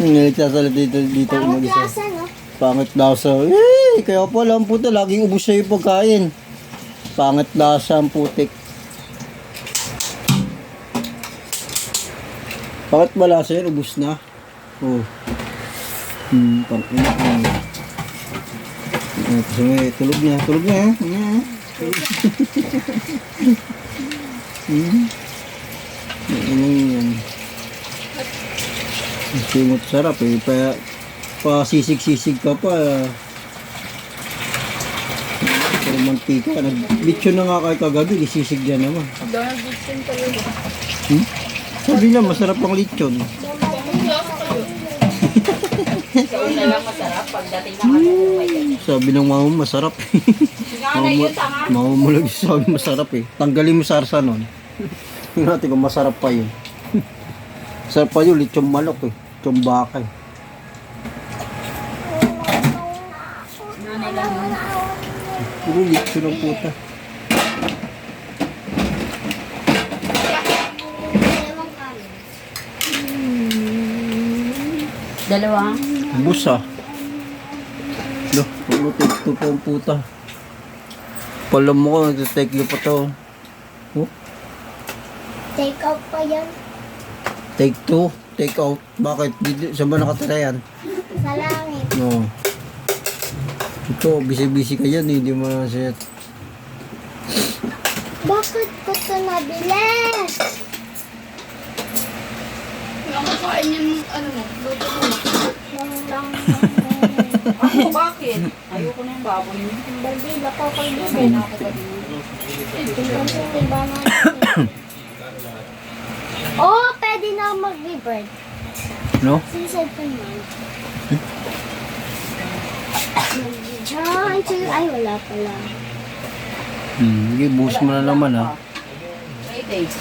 Nagsasalit dito Pangit mag-isa. lasa, no? Pangit lasa. Kaya pala ang puta, laging ubos siya yung pagkain. Pangit lasa ang putik. Bakit ba lasa yun? Ubos na? Oh. Pang-ina. Kasi may tulog na. Tulog na, ha? Ano yan? Simot sarap eh. Pa-sisig-sisig ka pa. Pero mantika. Nag-bitcho na nga kayo kagabi. Isisig yan naman. Dahil gusto talaga. Sabi niya, masarap ang lechon. Ikaw na lang masarap pagdating ng ano may Sabi ng mama mo, masarap. Nga yun, tanga. Mama mo lagi sabi masarap eh. Tanggalin mo sarsa nun. Tingnan natin kung masarap pa yun. Masarap pa yun, lechon manok eh. Lechon baka eh. Nanay lang yun. Puro lechon ng puta. Dalawa? Bus ah. Loh, puro take two pa ang puta. Pala mo ko, nag-take you pa to. Oh, Take out pa yan. take two, take out. Bakit? Saan ba nakatira yan? Sa langit. No. Ito, busy-busy ka yan eh. Hindi mo na set. Bakit ko ito nabili? Nakakain yung ano mo, luto mo. Ako, bakit? Ayoko na yung baboy niyo. Baldi, baka ko Kaya din. na ako ba din? Oh, pwede na ako mag-rebirth. No? Suicide pa naman. Ay, wala pala. Sige, buhos mo na naman ha. 3 days.